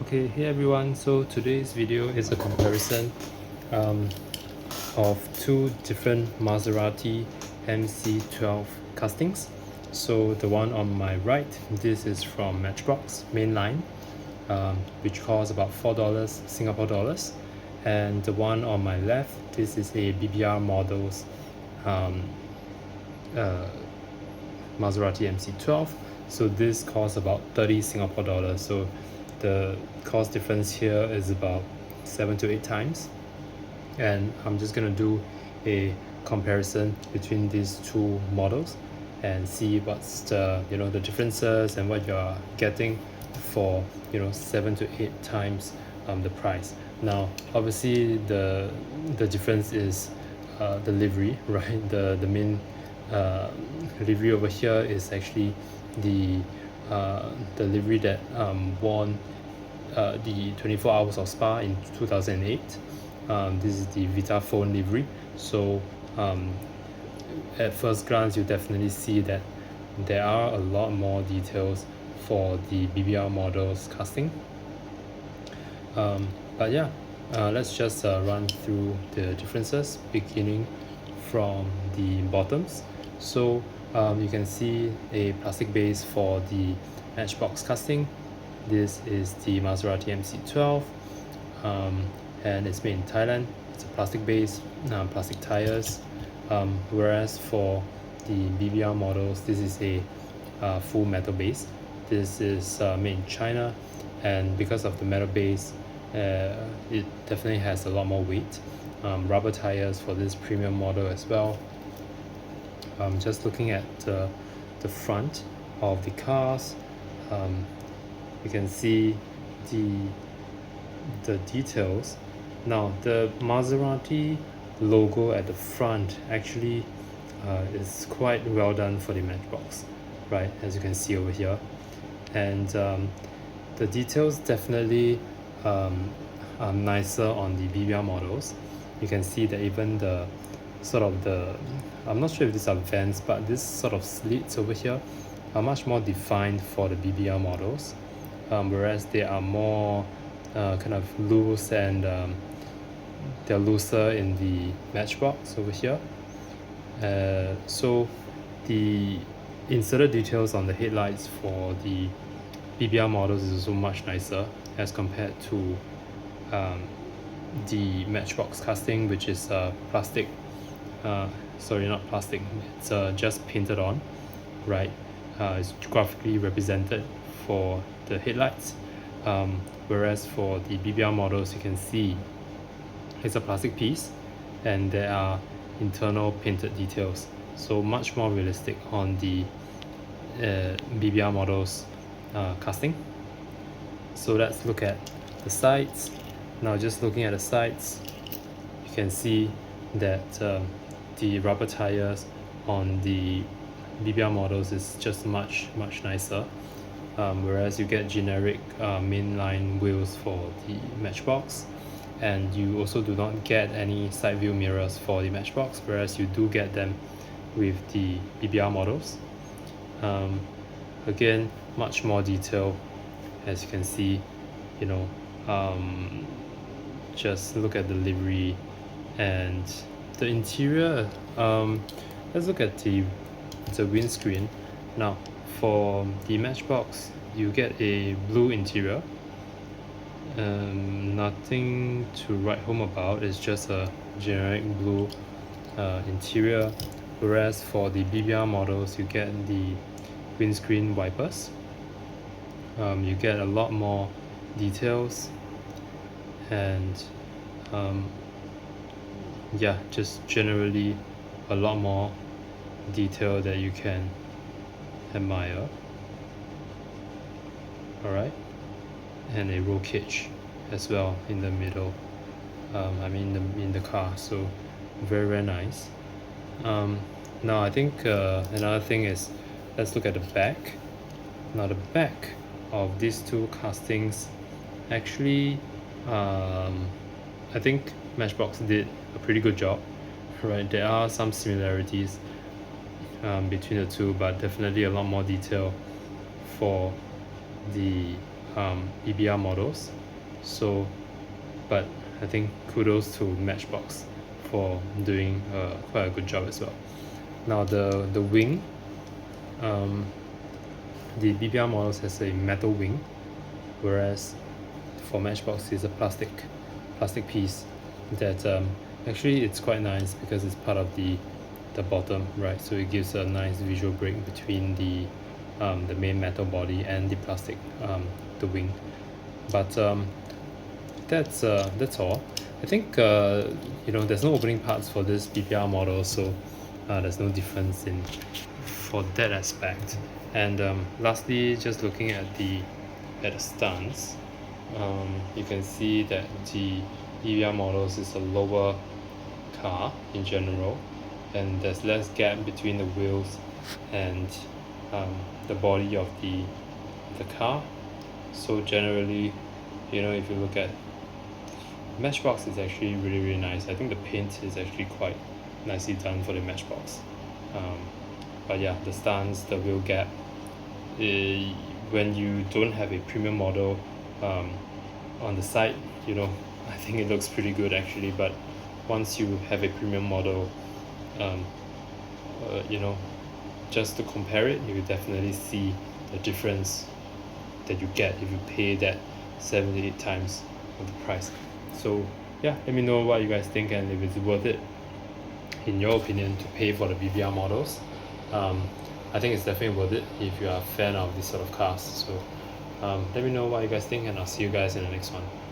Okay, hey everyone, so today's video is a comparison of two different Maserati MC12 castings. So the one on my right, this is from Matchbox mainline, which costs about $4 Singapore dollars, and the one on my left, this is a BBR models um, uh, Maserati MC12. So this costs about 30 Singapore dollars. So the cost difference here is about 7 to 8 times. And I'm just gonna do a comparison between these two models and see what's the differences and what you're getting for 7 to 8 times the price. Now obviously the difference is the livery, right? The main livery over here is actually the livery that won the 24 Hours of Spa in 2008. This is the Vita phone livery. So at first glance you definitely see that there are a lot more details for the BBR models casting. But yeah, let's just run through the differences beginning from the bottoms. So you can see a plastic base for the Matchbox casting. This is the Maserati MC12, and it's made in Thailand. It's a plastic base, plastic tires, whereas for the BBR models, this is a full metal base. This is made in China, and because of the metal base, it definitely has a lot more weight. Rubber tires for this premium model as well. Just looking at the front of the cars, you can see the details. Now the Maserati logo at the front actually is quite well done for the Matchbox, right, as you can see over here. And the details definitely are nicer on the BBR models. You can see that even the I'm not sure if these are vents, but this sort of slits over here are much more defined for the BBR models, whereas they are more kind of loose, and they're looser in the Matchbox over here. So the inserted details on the headlights for the BBR models is also much nicer as compared to the Matchbox casting, which is plastic. Sorry, not plastic. It's just painted on, right? It's graphically represented for the headlights. Whereas for the BBR models, you can see it's a plastic piece, and there are internal painted details. So much more realistic on the BBR models casting. So let's look at the sides. Now just looking at the sides, you can see that the rubber tires on the BBR models is just much nicer, whereas you get generic mainline wheels for the Matchbox, and you also do not get any side view mirrors for the Matchbox, whereas you do get them with the BBR models. Again, much more detail, as you can see. Just look at the livery and the interior. Let's look at the windscreen. Now for the Matchbox, you get a blue interior. Nothing to write home about. It's just a generic blue interior, whereas for the BBR models, you get the windscreen wipers. You get a lot more details, and yeah, just generally a lot more detail that you can admire. Alright, and a roll cage as well in the middle, in the car. So very nice. Now I think another thing is, let's look at the back. Now the back of these two castings actually, I think Matchbox did a pretty good job, right? There are some similarities between the two, but definitely a lot more detail for the BBR models. So, but I think kudos to Matchbox for doing quite a good job as well. Now the wing, the BBR models has a metal wing, whereas for Matchbox is a plastic piece that actually it's quite nice because it's part of the bottom, right? So it gives a nice visual break between the main metal body and the plastic, the wing. But that's all. I think there's no opening parts for this BBR model, so there's no difference in for that aspect. And lastly, just looking at the stance, you can see that the BBR models is a lower car in general, and there's less gap between the wheels and the body of the car. So generally, if you look at Matchbox, is actually really nice. I think the paint is actually quite nicely done for the Matchbox. But yeah, the stance, the wheel gap, when you don't have a premium model on the side, I think it looks pretty good actually. But once you have a premium model, just to compare it, you will definitely see the difference that you get if you pay that 7 to 8 times of the price. So yeah, let me know what you guys think and if it's worth it in your opinion to pay for the BBR models. I think it's definitely worth it if you are a fan of this sort of cars. So let me know what you guys think, and I'll see you guys in the next one.